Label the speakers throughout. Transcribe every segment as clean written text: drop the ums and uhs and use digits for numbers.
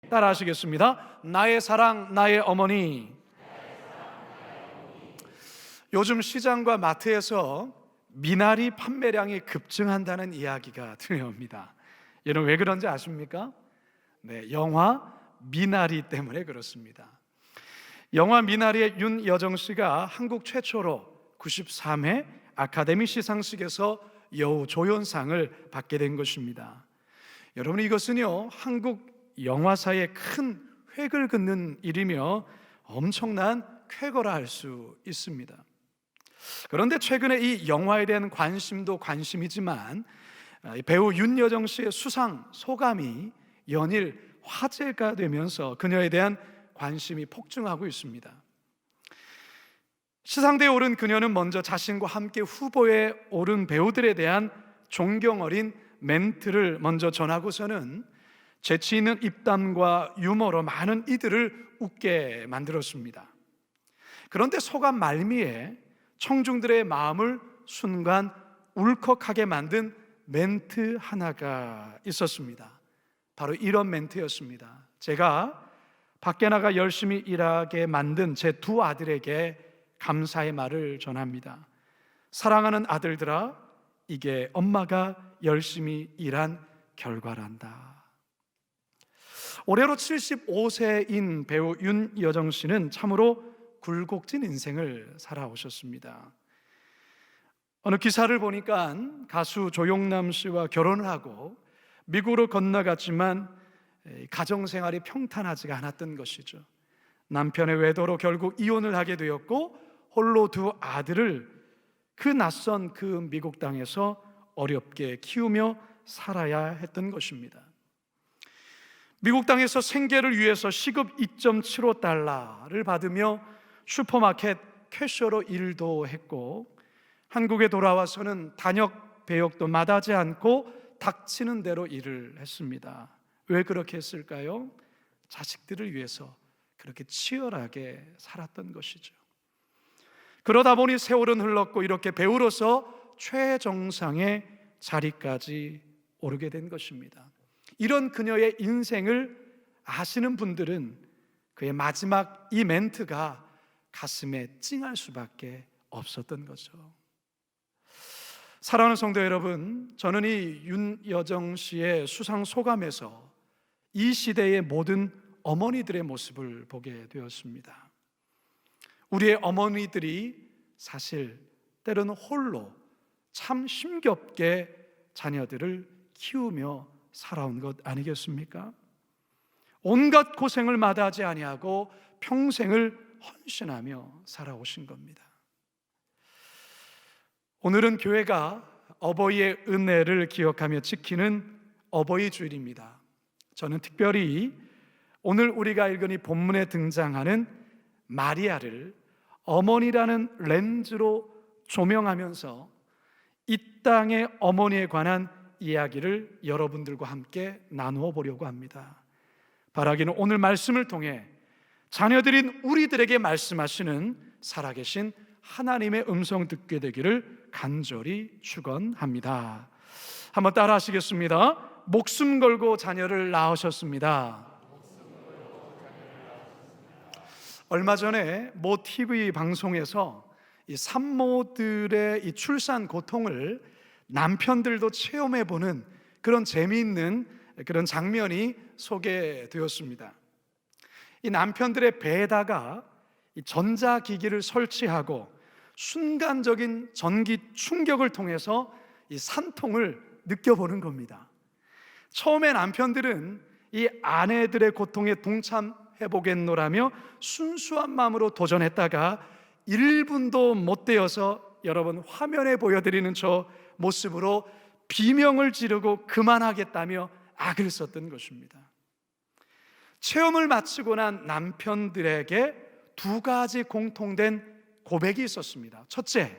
Speaker 1: 따라 하시겠습니다. 나의 사랑, 나의 어머니. 요즘 시장과 마트에서 미나리 판매량이 급증한다는 이야기가 들려옵니다. 여러분 왜 그런지 아십니까? 네, 영화 미나리 때문에 그렇습니다. 영화 미나리의 윤여정 씨가 한국 최초로 93회 아카데미 시상식에서 여우 조연상을 받게 된 것입니다. 여러분, 이것은요 한국 영화사에 큰 획을 긋는 일이며 엄청난 쾌거라 할 수 있습니다. 그런데 최근에 이 영화에 대한 관심도 관심이지만 배우 윤여정 씨의 수상 소감이 연일 화제가 되면서 그녀에 대한 관심이 폭증하고 있습니다. 시상대에 오른 그녀는 먼저 자신과 함께 후보에 오른 배우들에 대한 존경 어린 멘트를 먼저 전하고서는 재치 있는 입담과 유머로 많은 이들을 웃게 만들었습니다. 그런데 소감 말미에 청중들의 마음을 순간 울컥하게 만든 멘트 하나가 있었습니다. 바로 이런 멘트였습니다. 제가 밖에 나가 열심히 일하게 만든 제 두 아들에게 감사의 말을 전합니다. 사랑하는 아들들아, 이게 엄마가 열심히 일한 결과란다. 올해로 75세인 배우 윤여정 씨는 참으로 굴곡진 인생을 살아오셨습니다. 어느 기사를 보니까 가수 조용남 씨와 결혼을 하고 미국으로 건너갔지만 가정생활이 평탄하지가 않았던 것이죠. 남편의 외도로 결국 이혼을 하게 되었고 홀로 두 아들을 그 낯선 그 미국 땅에서 어렵게 키우며 살아야 했던 것입니다. 미국 땅에서 생계를 위해서 시급 2.75달러를 받으며 슈퍼마켓 캐셔로 일도 했고 한국에 돌아와서는 단역 배역도 마다하지 않고 닥치는 대로 일을 했습니다. 왜 그렇게 했을까요? 자식들을 위해서 그렇게 치열하게 살았던 것이죠. 그러다 보니 세월은 흘렀고 이렇게 배우로서 최정상의 자리까지 오르게 된 것입니다. 이런 그녀의 인생을 아시는 분들은 그의 마지막 이 멘트가 가슴에 찡할 수밖에 없었던 거죠. 사랑하는 성도 여러분, 저는 이 윤여정 씨의 수상 소감에서 이 시대의 모든 어머니들의 모습을 보게 되었습니다. 우리의 어머니들이 사실 때로는 홀로 참 힘겹게 자녀들을 키우며 살아온 것 아니겠습니까? 온갖 고생을 마다하지 아니하고 평생을 헌신하며 살아오신 겁니다. 오늘은 교회가 어버이의 은혜를 기억하며 지키는 어버이 주일입니다. 저는 특별히 오늘 우리가 읽은 이 본문에 등장하는 마리아를 어머니라는 렌즈로 조명하면서 이 땅의 어머니에 관한 이야기를 여러분들과 함께 나누어 보려고 합니다. 바라기는 오늘 말씀을 통해 자녀들인 우리들에게 말씀하시는 살아계신 하나님의 음성 듣게 되기를 간절히 축원합니다. 한번 따라 하시겠습니다. 목숨 걸고 자녀를 낳으셨습니다. 얼마 전에 모 TV 방송에서 이 산모들의 이 출산 고통을 남편들도 체험해보는 그런 재미있는 그런 장면이 소개되었습니다. 이 남편들의 배에다가 이 전자기기를 설치하고 순간적인 전기 충격을 통해서 이 산통을 느껴보는 겁니다. 처음에 남편들은 이 아내들의 고통에 동참해보겠노라며 순수한 마음으로 도전했다가 1분도 못 되어서 여러분 화면에 보여드리는 저 모습으로 비명을 지르고 그만하겠다며 악을 썼던 것입니다. 체험을 마치고 난 남편들에게 두 가지 공통된 고백이 있었습니다. 첫째,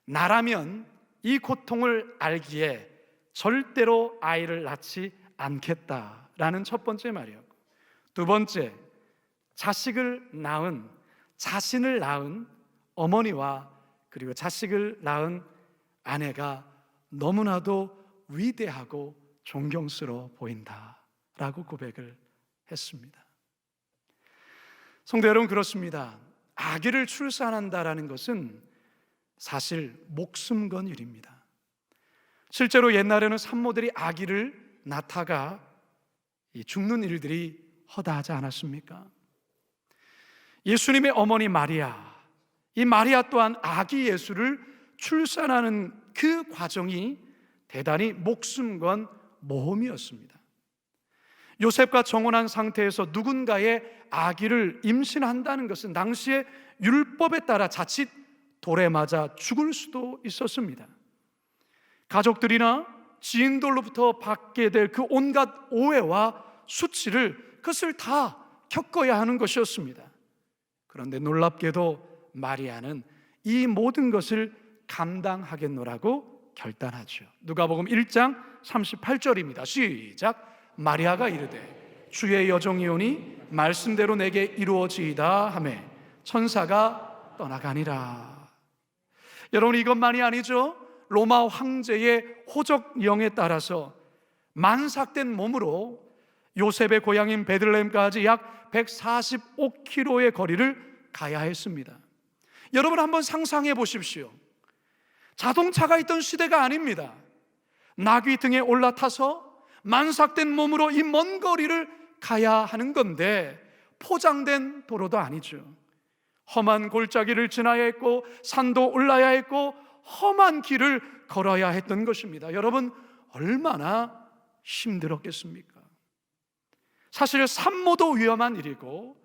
Speaker 1: 나라면 이 고통을 알기에 절대로 아이를 낳지 않겠다라는 첫 번째 말이었고, 두 번째, 자신을 낳은 어머니와 그리고 자식을 낳은 아내가 너무나도 위대하고 존경스러워 보인다라고 고백을 했습니다. 성도 여러분, 그렇습니다. 아기를 출산한다라는 것은 사실 목숨 건 일입니다. 실제로 옛날에는 산모들이 아기를 낳다가 죽는 일들이 허다하지 않았습니까? 예수님의 어머니 마리아, 이 마리아 또한 아기 예수를 출산하는 그 과정이 대단히 목숨 건 모험이었습니다. 요셉과 정혼한 상태에서 누군가의 아기를 임신한다는 것은 당시의 율법에 따라 자칫 돌에 맞아 죽을 수도 있었습니다. 가족들이나 지인들로부터 받게 될 그 온갖 오해와 수치를, 그것을 다 겪어야 하는 것이었습니다. 그런데 놀랍게도 마리아는 이 모든 것을 감당하겠노라고 결단하죠. 누가복음 1장 38절입니다. 시작. 마리아가 이르되 주의 여종이오니 말씀대로 내게 이루어지이다 하매 천사가 떠나가니라. 여러분, 이것만이 아니죠. 로마 황제의 호적령에 따라서 만삭된 몸으로 요셉의 고향인 베들레헴까지 약 145km의 거리를 가야 했습니다. 여러분, 한번 상상해 보십시오. 자동차가 있던 시대가 아닙니다. 나귀 등에 올라타서 만삭된 몸으로 이 먼 거리를 가야 하는 건데, 포장된 도로도 아니죠. 험한 골짜기를 지나야 했고 산도 올라야 했고 험한 길을 걸어야 했던 것입니다. 여러분, 얼마나 힘들었겠습니까? 사실 산모도 위험한 일이고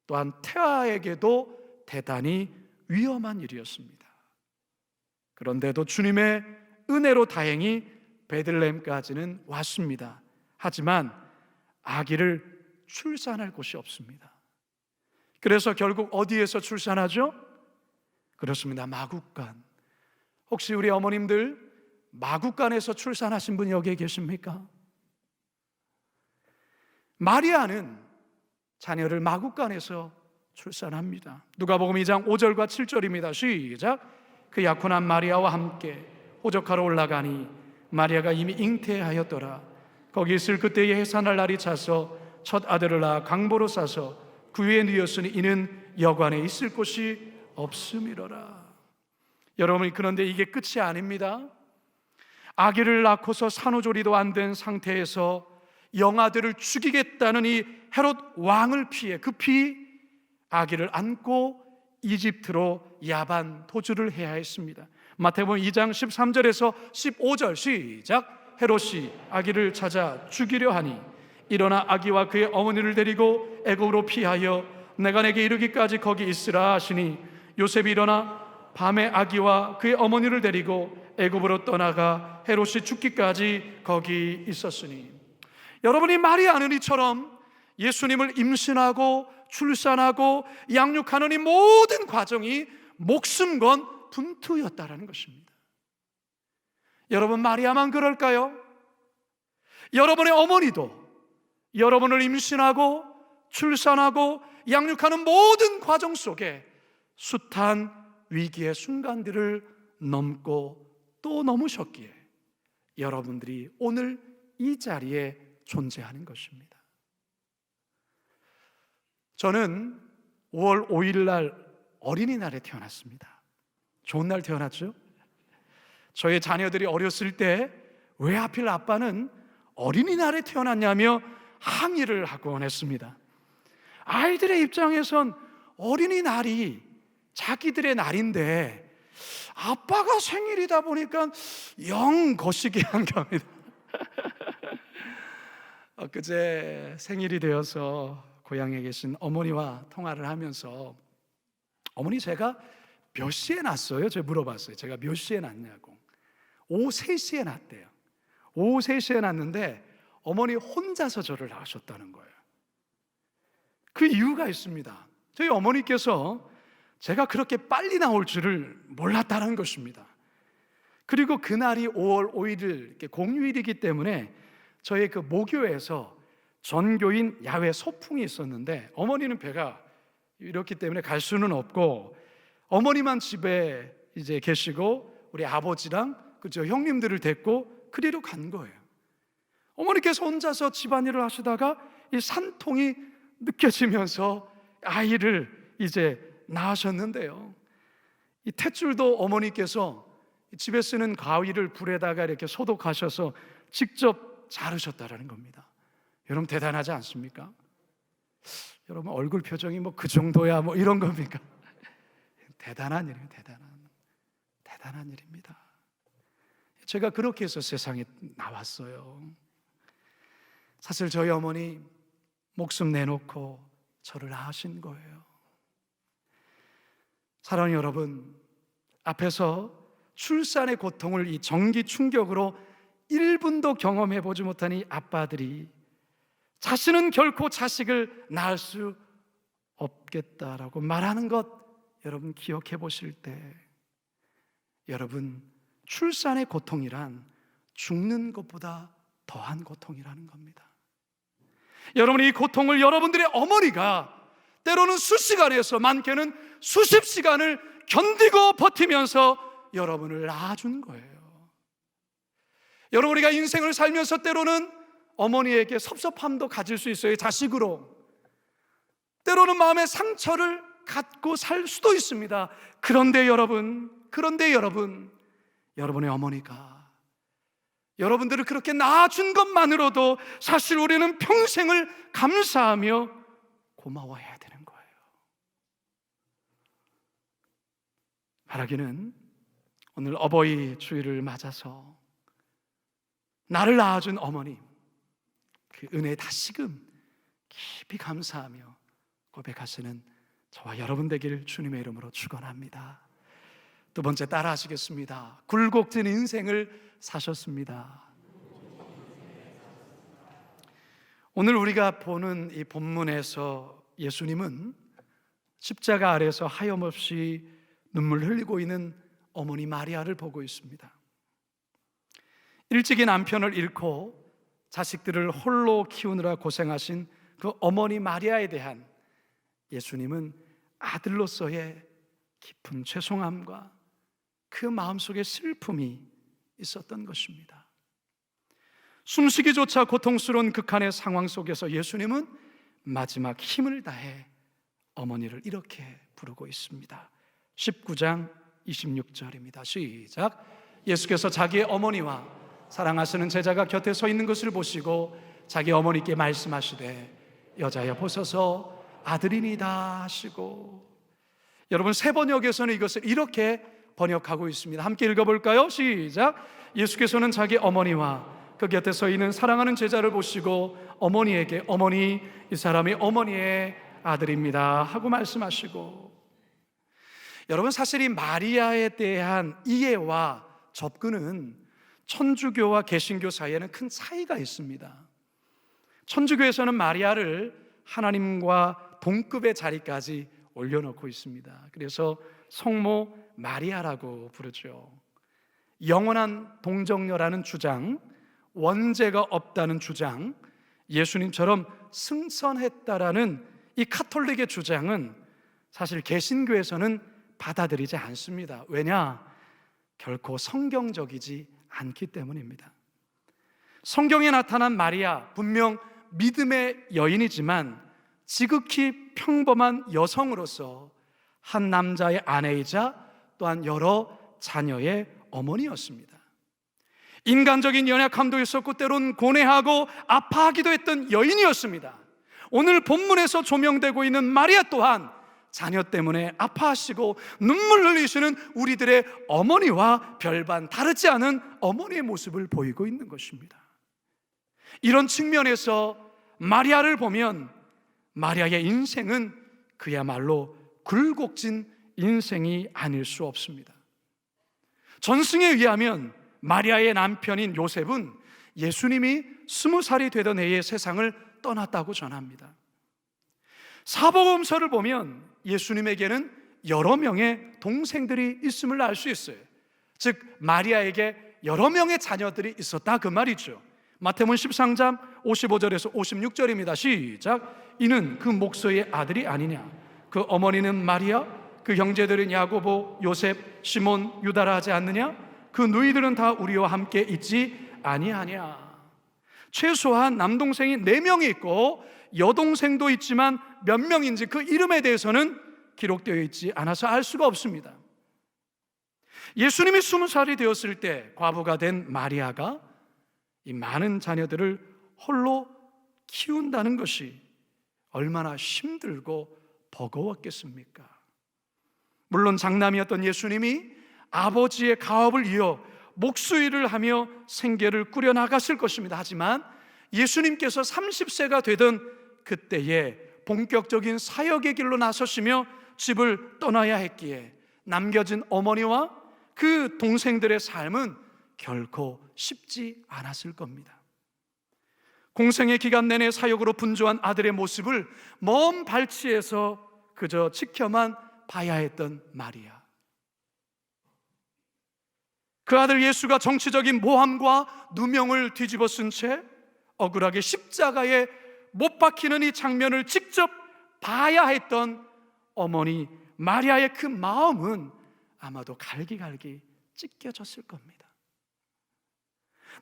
Speaker 1: 또한 태아에게도 대단히 위험한 일이었습니다. 그런데도 주님의 은혜로 다행히 베들레헴까지는 왔습니다. 하지만 아기를 출산할 곳이 없습니다. 그래서 결국 어디에서 출산하죠? 그렇습니다. 마국간. 혹시 우리 어머님들 마국간에서 출산하신 분이 여기에 계십니까? 마리아는 자녀를 마국간에서 출산합니다. 누가복음 2장 5절과 7절입니다. 시작. 그 약혼한 마리아와 함께 호적하러 올라가니 마리아가 이미 잉태하였더라. 거기 있을 그때에 해산할 날이 차서 첫 아들을 낳아 강보로 싸서 구유에 누였으니 이는 여관에 있을 곳이 없음이로라. 여러분, 그런데 이게 끝이 아닙니다. 아기를 낳고서 산후조리도 안 된 상태에서 영아들을 죽이겠다는 이 헤롯 왕을 피해 급히 아기를 안고 이집트로 야반 도주를 해야 했습니다. 마태복음 2장 13절에서 15절 시작. 헤롯이 아기를 찾아 죽이려 하니 일어나 아기와 그의 어머니를 데리고 애굽으로 피하여 내가 내게 이르기까지 거기 있으라 하시니 요셉이 일어나 밤에 아기와 그의 어머니를 데리고 애굽으로 떠나가 헤롯이 죽기까지 거기 있었으니. 여러분이 마리아는 이처럼 예수님을 임신하고 출산하고 양육하는 이 모든 과정이 목숨 건 분투였다라는 것입니다. 여러분, 마리아만 그럴까요? 여러분의 어머니도 여러분을 임신하고 출산하고 양육하는 모든 과정 속에 숱한 위기의 순간들을 넘고 또 넘으셨기에 여러분들이 오늘 이 자리에 존재하는 것입니다. 저는 5월 5일 날 어린이날에 태어났습니다. 좋은 날 태어났죠? 저의 자녀들이 어렸을 때 왜 하필 아빠는 어린이날에 태어났냐며 항의를 하곤 했습니다. 아이들의 입장에선 어린이날이 자기들의 날인데 아빠가 생일이다 보니까 영 거시기 한 겁니다. 엊그제 생일이 되어서 고향에 계신 어머니와 통화를 하면서 어머니, 제가 몇 시에 났어요? 제가 물어봤어요. 제가 몇 시에 났냐고. 오후 3시에 났대요. 오후 3시에 났는데 어머니 혼자서 저를 낳으셨다는 거예요. 그 이유가 있습니다. 저희 어머니께서 제가 그렇게 빨리 나올 줄을 몰랐다는 것입니다. 그리고 그날이 5월 5일 공휴일이기 때문에 저희 그 모교에서 전교인 야외 소풍이 있었는데 어머니는 배가 이렇기 때문에 갈 수는 없고 어머니만 집에 이제 계시고 우리 아버지랑 그저 형님들을 데리고 그리로 간 거예요. 어머니께서 혼자서 집안일을 하시다가 이 산통이 느껴지면서 아이를 이제 낳으셨는데요, 이 탯줄도 어머니께서 집에 쓰는 가위를 불에다가 이렇게 소독하셔서 직접 자르셨다라는 겁니다. 여러분 대단하지 않습니까? 여러분 얼굴 표정이 뭐 그 정도야 뭐 이런 겁니까? 대단한 일이에요. 대단한 일입니다. 제가 그렇게 해서 세상에 나왔어요. 사실 저희 어머니 목숨 내놓고 저를 낳으신 거예요. 사랑하는 여러분, 앞에서 출산의 고통을 이 전기 충격으로 1분도 경험해 보지 못한 이 아빠들이 자신은 결코 자식을 낳을 수 없겠다라고 말하는 것, 여러분 기억해 보실 때, 여러분 출산의 고통이란 죽는 것보다 더한 고통이라는 겁니다. 여러분 이 고통을 여러분들의 어머니가 때로는 수시간에서 많게는 수십 시간을 견디고 버티면서 여러분을 낳아준 거예요. 여러분 우리가 인생을 살면서 때로는 어머니에게 섭섭함도 가질 수 있어요. 자식으로 때로는 마음의 상처를 갖고 살 수도 있습니다. 그런데 여러분, 여러분의 어머니가 여러분들을 그렇게 낳아준 것만으로도 사실 우리는 평생을 감사하며 고마워해야 되는 거예요. 바라기는 오늘 어버이 주일을 맞아서 나를 낳아준 어머님, 그 은혜에 다시금 깊이 감사하며 고백하시는 저와 여러분 되길 주님의 이름으로 축원합니다. 두 번째 따라 하시겠습니다. 굴곡진 인생을 사셨습니다. 오늘 우리가 보는 이 본문에서 예수님은 십자가 아래서 하염없이 눈물 흘리고 있는 어머니 마리아를 보고 있습니다. 일찍이 남편을 잃고 자식들을 홀로 키우느라 고생하신 그 어머니 마리아에 대한 예수님은 아들로서의 깊은 죄송함과 그 마음속에 슬픔이 있었던 것입니다. 숨쉬기조차 고통스러운 극한의 상황 속에서 예수님은 마지막 힘을 다해 어머니를 이렇게 부르고 있습니다. 19장 26절입니다. 시작. 예수께서 자기의 어머니와 사랑하시는 제자가 곁에 서 있는 것을 보시고 자기 어머니께 말씀하시되 여자여 보소서 아들이니다 하시고, 여러분 세 번역에서는 이것을 이렇게 번역하고 있습니다. 함께 읽어볼까요? 시작. 예수께서는 자기 어머니와 그 곁에 서 있는 사랑하는 제자를 보시고 어머니에게 어머니, 이 사람이 어머니의 아들입니다 하고 말씀하시고, 여러분 사실 이 마리아에 대한 이해와 접근은 천주교와 개신교 사이에는 큰 차이가 있습니다. 천주교에서는 마리아를 하나님과 동급의 자리까지 올려놓고 있습니다. 그래서 성모 마리아라고 부르죠. 영원한 동정녀라는 주장, 원죄가 없다는 주장, 예수님처럼 승선했다라는 이 카톨릭의 주장은 사실 개신교에서는 받아들이지 않습니다. 왜냐? 결코 성경적이지 않기 때문입니다. 성경에 나타난 마리아, 분명 믿음의 여인이지만 지극히 평범한 여성으로서 한 남자의 아내이자 또한 여러 자녀의 어머니였습니다. 인간적인 연약함도 있었고 때론 고뇌하고 아파하기도 했던 여인이었습니다. 오늘 본문에서 조명되고 있는 마리아 또한 자녀 때문에 아파하시고 눈물 흘리시는 우리들의 어머니와 별반 다르지 않은 어머니의 모습을 보이고 있는 것입니다. 이런 측면에서 마리아를 보면 마리아의 인생은 그야말로 굴곡진 인생이 아닐 수 없습니다. 전승에 의하면 마리아의 남편인 요셉은 예수님이 20살이 되던 해에 세상을 떠났다고 전합니다. 사복음서를 보면 예수님에게는 여러 명의 동생들이 있음을 알 수 있어요. 즉 마리아에게 여러 명의 자녀들이 있었다 그 말이죠. 마태복음 13장 55절에서 56절입니다. 시작. 이는 그 목소의 아들이 아니냐? 그 어머니는 마리아, 그 형제들은 야고보, 요셉, 시몬, 유다라 하지 않느냐? 그 누이들은 다 우리와 함께 있지 아니하냐? 최소한 남동생이 4명이 있고 여동생도 있지만 몇 명인지 그 이름에 대해서는 기록되어 있지 않아서 알 수가 없습니다. 예수님이 20살이 되었을 때 과부가 된 마리아가 이 많은 자녀들을 홀로 키운다는 것이 얼마나 힘들고 버거웠겠습니까? 물론 장남이었던 예수님이 아버지의 가업을 이어 목수일을 하며 생계를 꾸려나갔을 것입니다. 하지만 예수님께서 30세가 되던 그때에 본격적인 사역의 길로 나서시며 집을 떠나야 했기에 남겨진 어머니와 그 동생들의 삶은 결코 쉽지 않았을 겁니다. 공생의 기간 내내 사역으로 분주한 아들의 모습을 먼 발치에서 그저 지켜만 봐야 했던 마리아. 그 아들 예수가 정치적인 모함과 누명을 뒤집어 쓴 채 억울하게 십자가에 못 박히는 이 장면을 직접 봐야 했던 어머니 마리아의 그 마음은 아마도 갈기갈기 찢겨졌을 겁니다.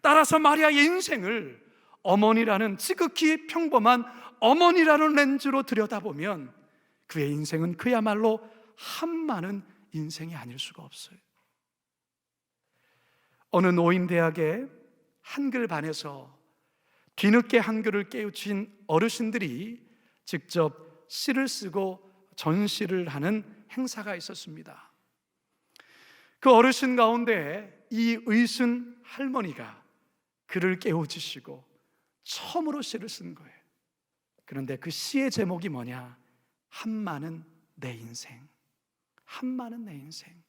Speaker 1: 따라서 마리아의 인생을 어머니라는 지극히 평범한 어머니라는 렌즈로 들여다보면 그의 인생은 그야말로 한많은 인생이 아닐 수가 없어요. 어느 노인대학의 한글반에서 뒤늦게 한글을 깨우친 어르신들이 직접 시를 쓰고 전시를 하는 행사가 있었습니다. 그 어르신 가운데 이의순 할머니가 글을 깨우치시고 처음으로 시를 쓴 거예요. 그런데 그 시의 제목이 뭐냐? 한많은 내 인생. 한많은 내 인생.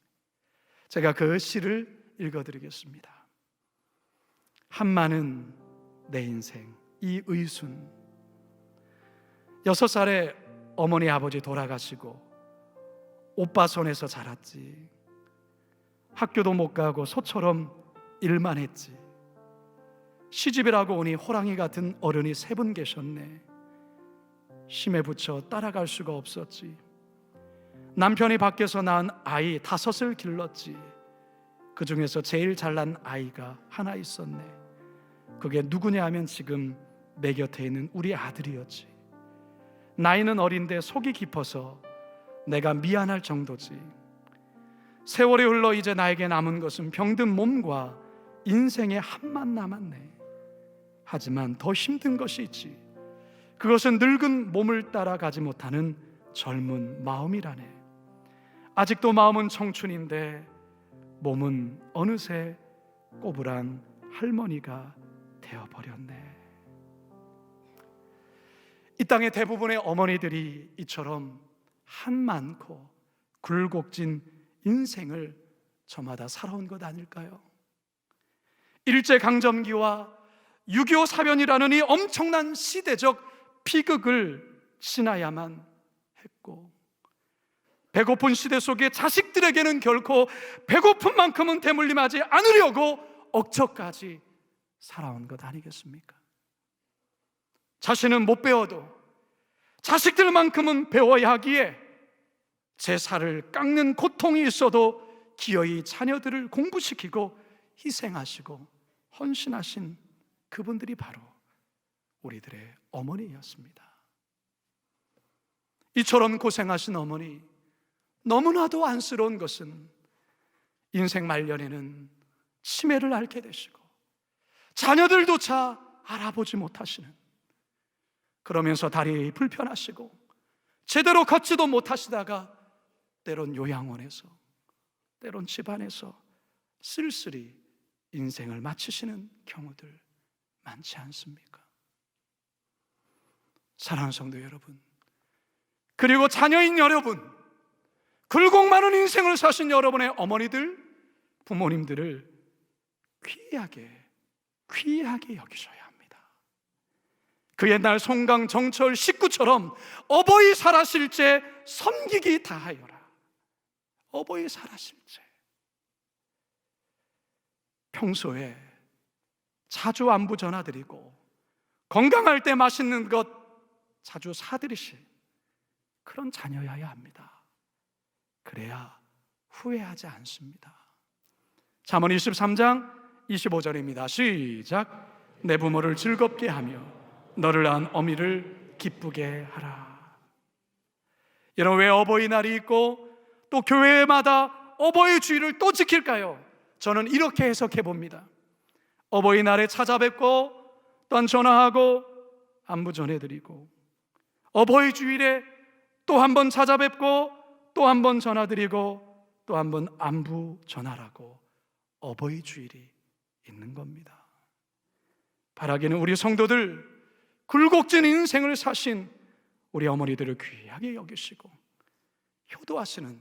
Speaker 1: 제가 그 시를 읽어드리겠습니다. 한많은 내 인생. 이의순. 6살에 어머니 아버지 돌아가시고 오빠 손에서 자랐지. 학교도 못 가고 소처럼 일만 했지. 시집이라고 오니 호랑이 같은 어른이 3분 계셨네. 힘에 부쳐 따라갈 수가 없었지. 남편이 밖에서 낳은 아이 5을 길렀지. 그 중에서 제일 잘난 아이가 하나 있었네. 그게 누구냐 하면 지금 내 곁에 있는 우리 아들이었지. 나이는 어린데 속이 깊어서 내가 미안할 정도지. 세월이 흘러 이제 나에게 남은 것은 병든 몸과 인생의 한만 남았네. 하지만 더 힘든 것이 있지. 그것은 늙은 몸을 따라가지 못하는 젊은 마음이라네. 아직도 마음은 청춘인데 몸은 어느새 꼬불한 할머니가 되어버렸네. 이 땅의 대부분의 어머니들이 이처럼 한많고 굴곡진 인생을 저마다 살아온 것 아닐까요? 일제강점기와 6.25 사변이라는 이 엄청난 시대적 비극을 지나야만 했고, 배고픈 시대 속에 자식들에게는 결코 배고픈 만큼은 대물림하지 않으려고 억척까지 살아온 것 아니겠습니까? 자신은 못 배워도 자식들만큼은 배워야 하기에 제 살을 깎는 고통이 있어도 기어이 자녀들을 공부시키고 희생하시고 헌신하신 그분들이 바로 우리들의 어머니였습니다. 이처럼 고생하신 어머니, 너무나도 안쓰러운 것은 인생 말년에는 치매를 앓게 되시고 자녀들조차 알아보지 못하시는, 그러면서 다리 불편하시고 제대로 걷지도 못하시다가 때론 요양원에서, 때론 집안에서 쓸쓸히 인생을 마치시는 경우들 많지 않습니까? 사랑하는 성도 여러분, 그리고 자녀인 여러분, 굴곡 많은 인생을 사신 여러분의 어머니들, 부모님들을 귀하게 여기셔야 합니다. 그 옛날 송강 정철 식구처럼 어버이 살아실 때 섬기기 다하여라. 어버이 살아실 때 평소에 자주 안부 전화드리고 건강할 때 맛있는 것 자주 사드리실 그런 자녀여야 합니다. 그래야 후회하지 않습니다. 잠언 23장 25절입니다. 시작. 내 부모를 즐겁게 하며 너를 낳은 어미를 기쁘게 하라. 여러분, 왜 어버이날이 있고 또 교회마다 어버이 주일을 또 지킬까요? 저는 이렇게 해석해 봅니다. 어버이날에 찾아뵙고 또한 전화하고 안부 전해드리고, 어버이 주일에 또 한 번 찾아뵙고 또 한 번 전화드리고 또 한 번 안부 전하라고 어버이 주일이 있는 겁니다. 바라기는 우리 성도들, 굴곡진 인생을 사신 우리 어머니들을 귀하게 여기시고 효도하시는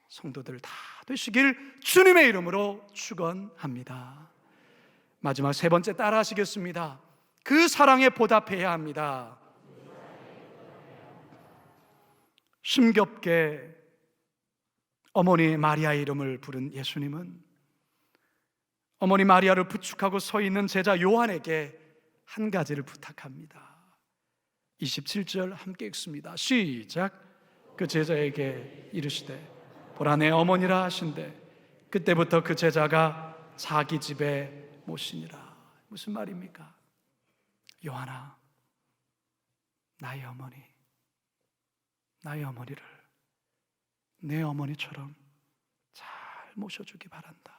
Speaker 1: 성도들 다 되시길 주님의 이름으로 축원합니다. 마지막 세 번째 따라 하시겠습니다. 그 사랑에 보답해야 합니다. 심겹게 어머니 마리아의 이름을 부른 예수님은 어머니 마리아를 부축하고 서 있는 제자 요한에게 한 가지를 부탁합니다. 27절 함께 읽습니다. 시작. 그 제자에게 이르시되 보라 내 어머니라 하신대 그때부터 그 제자가 자기 집에 모시니라. 무슨 말입니까? 요한아, 나의 어머니, 나의 어머니를 내 어머니처럼 잘 모셔주기 바란다.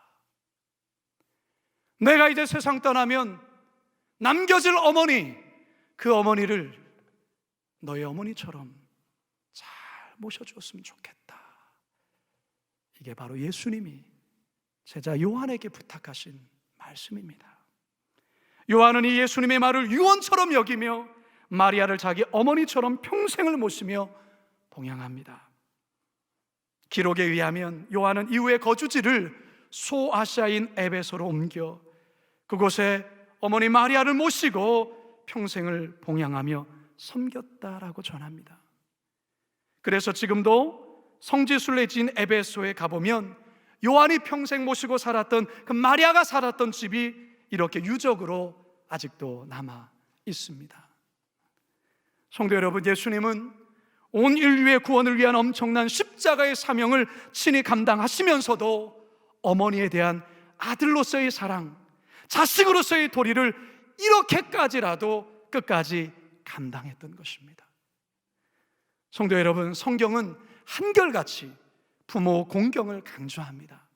Speaker 1: 내가 이제 세상 떠나면 남겨질 어머니, 그 어머니를 너의 어머니처럼 잘 모셔주었으면 좋겠다. 이게 바로 예수님이 제자 요한에게 부탁하신 말씀입니다. 요한은 이 예수님의 말을 유언처럼 여기며 마리아를 자기 어머니처럼 평생을 모시며 봉양합니다. 기록에 의하면 요한은 이후에 거주지를 소아시아인 에베소로 옮겨 그곳에 어머니 마리아를 모시고 평생을 봉양하며 섬겼다라고 전합니다. 그래서 지금도 성지순례지인 에베소에 가보면 요한이 평생 모시고 살았던 그 마리아가 살았던 집이 이렇게 유적으로 아직도 남아 있습니다. 성도 여러분, 예수님은 온 인류의 구원을 위한 엄청난 십자가의 사명을 친히 감당하시면서도 어머니에 대한 아들로서의 사랑, 자식으로서의 도리를 이렇게까지라도 끝까지 감당했던 것입니다. 성도 여러분, 성경은 한결같이 부모 공경을 강조합니다.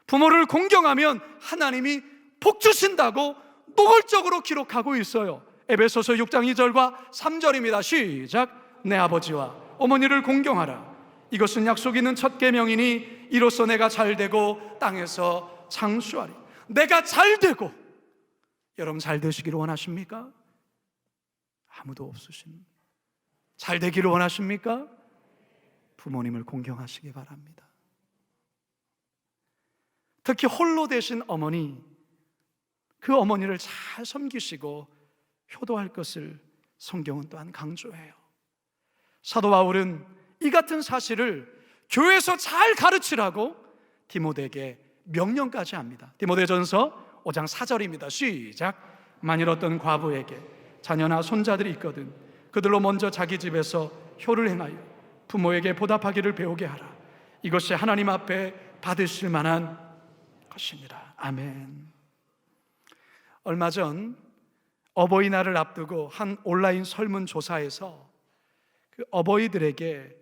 Speaker 1: 부모를 공경하면 하나님이 복 주신다고 노골적으로 기록하고 있어요. 에베소서 6장 2절과 3절입니다. 시작. 내 아버지와 어머니를 공경하라. 이것은 약속 있는 첫 계명이니 이로써 내가 잘되고 땅에서 장수하리. 내가 잘되고, 여러분 잘 되시기를 원하십니까? 아무도 없으신, 잘 되기를 원하십니까? 부모님을 공경하시기 바랍니다. 특히 홀로 되신 어머니, 그 어머니를 잘 섬기시고 효도할 것을 성경은 또한 강조해요. 사도 바울은 이 같은 사실을 교회에서 잘 가르치라고 디모데에게 명령까지 합니다. 디모데전서 5장 4절입니다. 시작. 만일 어떤 과부에게 자녀나 손자들이 있거든 그들로 먼저 자기 집에서 효를 행하여 부모에게 보답하기를 배우게 하라. 이것이 하나님 앞에 받으실 만한 것이니라. 아멘. 얼마 전 어버이날을 앞두고 한 온라인 설문조사에서 그 어버이들에게,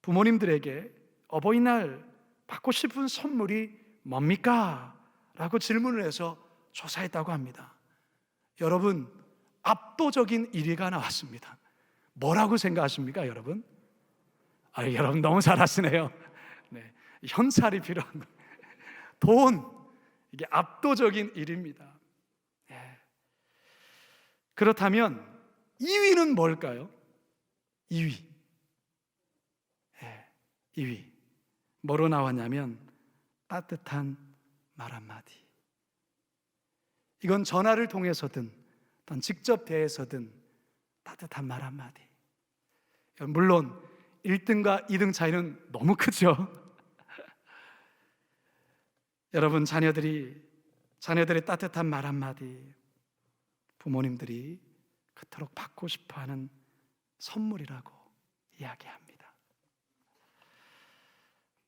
Speaker 1: 부모님들에게 어버이날 받고 싶은 선물이 뭡니까? 라고 질문을 해서 조사했다고 합니다. 여러분, 압도적인 1위가 나왔습니다. 뭐라고 생각하십니까, 여러분? 여러분 너무 잘하시네요. 네, 현찰이 필요한 거. 돈, 이게 압도적인 1위입니다. 네. 그렇다면 2위는 뭘까요? 2위. 네, 2위. 뭐로 나왔냐면 따뜻한 말 한마디. 이건 전화를 통해서든 또는 직접 대해서든 따뜻한 말 한마디. 물론 1등과 2등 차이는 너무 크죠. 여러분, 자녀들의 따뜻한 말 한마디, 부모님들이 그토록 받고 싶어하는 선물이라고 이야기합니다.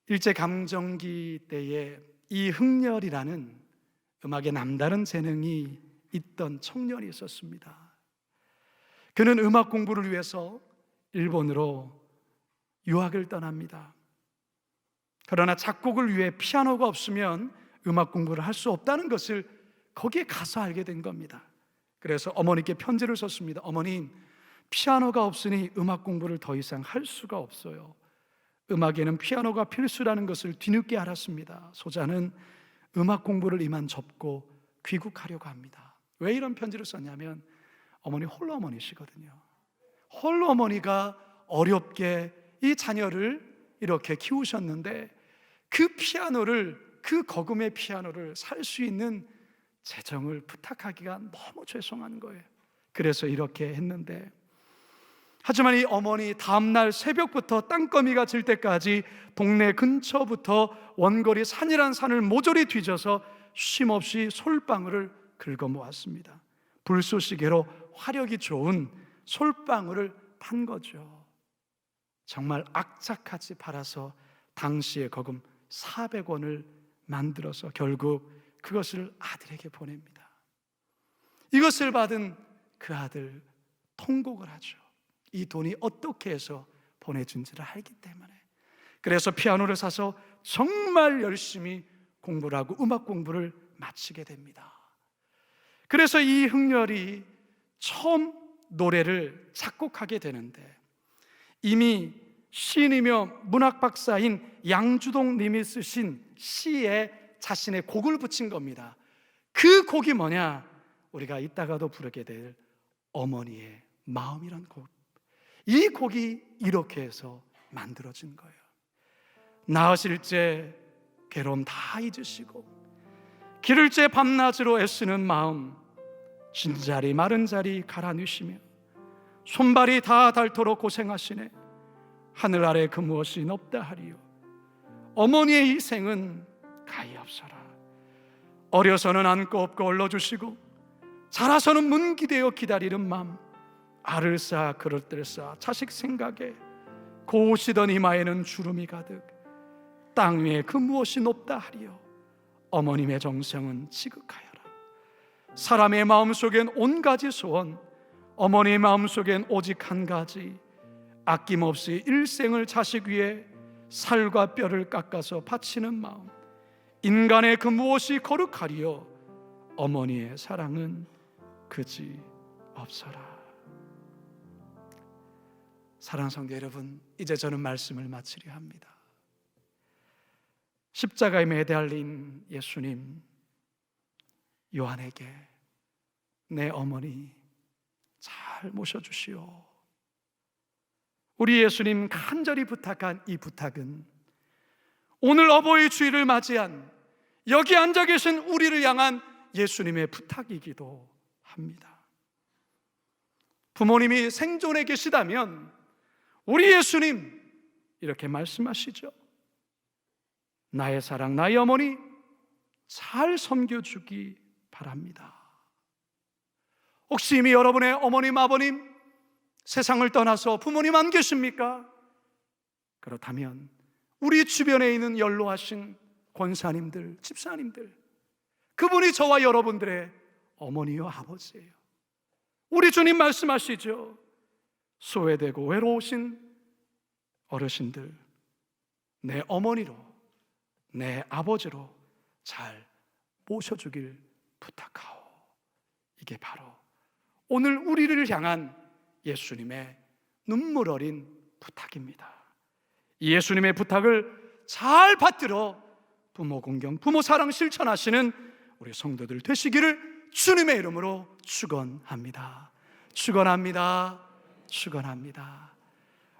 Speaker 1: 일제강점기 때에 이흥렬이라는 음악의 남다른 재능이 있던 청년이 있었습니다. 그는 음악 공부를 위해서 일본으로 유학을 떠납니다. 그러나 작곡을 위해 피아노가 없으면 음악 공부를 할 수 없다는 것을 거기에 가서 알게 된 겁니다. 그래서 어머니께 편지를 썼습니다. 어머님, 피아노가 없으니 음악 공부를 더 이상 할 수가 없어요. 음악에는 피아노가 필수라는 것을 뒤늦게 알았습니다. 소자는 음악 공부를 이만 접고 귀국하려고 합니다. 왜 이런 편지를 썼냐면 어머니 홀로 어머니시거든요. 홀로 어머니가 어렵게 이 자녀를 이렇게 키우셨는데 그 피아노를, 그 거금의 피아노를 살 수 있는 재정을 부탁하기가 너무 죄송한 거예요. 그래서 이렇게 했는데, 하지만 이 어머니 다음날 새벽부터 땅거미가 질 때까지 동네 근처부터 원거리 산이란 산을 모조리 뒤져서 쉼없이 솔방울을 긁어 모았습니다. 불쏘시개로 화력이 좋은 솔방울을 판 거죠. 정말 악착같이 팔아서 당시의 거금 400원을 만들어서 결국 그것을 아들에게 보냅니다. 이것을 받은 그 아들 통곡을 하죠. 이 돈이 어떻게 해서 보내준지를 알기 때문에. 그래서 피아노를 사서 정말 열심히 공부를 하고 음악 공부를 마치게 됩니다. 그래서 이 흥렬이 처음 노래를 작곡하게 되는데, 이미 시인이며 문학 박사인 양주동 님이 쓰신 시에 자신의 곡을 붙인 겁니다. 그 곡이 뭐냐? 우리가 이따가도 부르게 될 어머니의 마음이란 곡. 이 곡이 이렇게 해서 만들어진 거예요. 낳으실 때 괴로움 다 잊으시고 기를 때 밤낮으로 애쓰는 마음, 진자리 마른 자리 갈아 누시며 손발이 다 닳도록 고생하시네. 하늘 아래 그 무엇이 높다 하리요. 어머니의 희생은 가히 없어라. 어려서는 안고 업고 올려주시고 자라서는 문기대어 기다리는 맘, 알을 쌓아 그럴 때를 쌓아 자식 생각에 고우시던 이마에는 주름이 가득 땅 위에 그 무엇이 높다 하리요. 어머님의 정성은 지극하여라. 사람의 마음속엔 온 가지 소원, 어머니의 마음속엔 오직 한 가지, 아낌없이 일생을 자식 위에 살과 뼈를 깎아서 바치는 마음. 인간의 그 무엇이 거룩하리요. 어머니의 사랑은 그지 없어라. 사랑하는 성도 여러분, 이제 저는 말씀을 마치려 합니다. 십자가에 매달린 예수님, 요한에게 내 어머니 잘 모셔주시오. 우리 예수님 간절히 부탁한 이 부탁은 오늘 어버이 주일을 맞이한 여기 앉아 계신 우리를 향한 예수님의 부탁이기도 합니다. 부모님이 생존해 계시다면 우리 예수님 이렇게 말씀하시죠. 나의 사랑, 나의 어머니 잘 섬겨주기 바랍니다. 혹시 이미 여러분의 어머님, 아버님 세상을 떠나서 부모님 안 계십니까? 그렇다면 우리 주변에 있는 연로하신 권사님들, 집사님들, 그분이 저와 여러분들의 어머니요 아버지예요. 우리 주님 말씀하시죠. 소외되고 외로우신 어르신들, 내 어머니로, 내 아버지로 잘 모셔주길 부탁하오. 이게 바로 오늘 우리를 향한 예수님의 눈물 어린 부탁입니다. 이 예수님의 부탁을 잘 받들어 부모 공경, 부모 사랑 실천하시는 우리 성도들 되시기를 주님의 이름으로 축원합니다. 축원합니다. 축원합니다.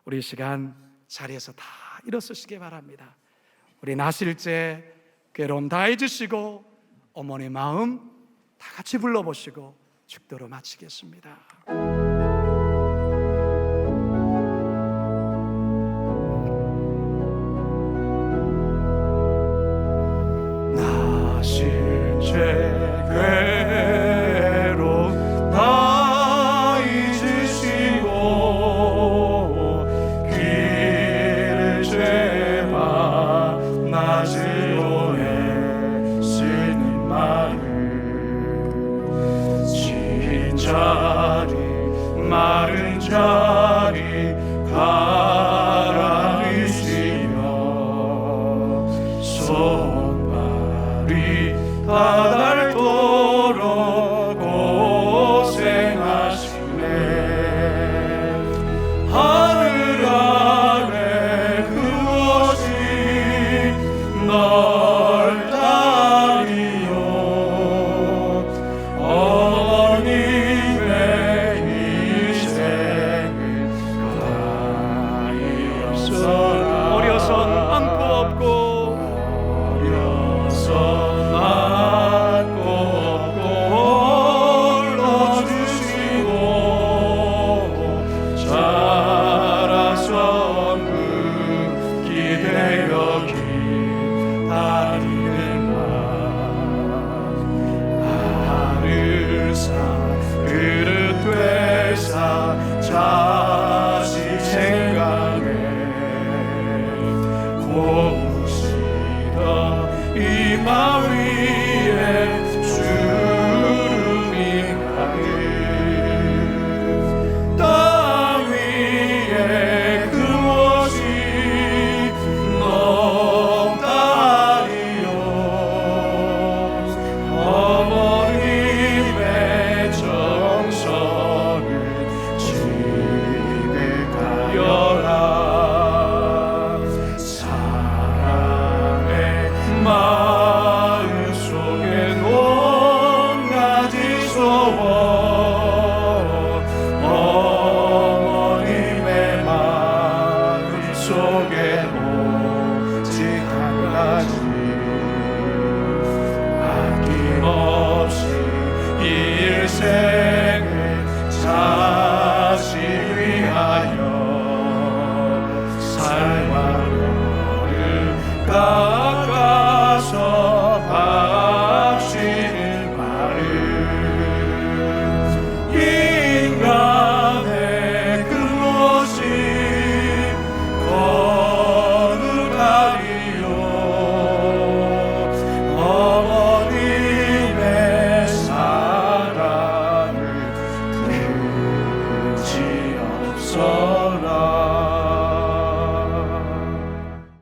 Speaker 1: 우리 이 시간 자리에서 다 일어서시기 바랍니다. 우리 나실 때 괴로움 다 잊으시고 어머니 마음 다 같이 불러보시고 축도로 마치겠습니다. 나실 때 괴로움 다 잊으시고 귀를 죄 밤낮으로 애쓰는 마음
Speaker 2: 마른 자리 가라앉으시며 손발이 닿도록 고생하시네. 하늘 아래 그것이 넓다리요. 어머님의 희생을 가하옵소서.
Speaker 1: 어려선 안고 업고
Speaker 2: 어려선 안고 업고 올려주시고 자라선 기대어 기다리는 날 나를 사 그릇 되사 자식 생각에 고우시던 이 맘 위에 주름이 가득 땅 위에 그것이 넘다리요. 어머님의 정성을 지극하여라. 사랑의 마음속에 높낮이 소원 어머님의 마음속에 오직 한 가지 아낌없이 일생을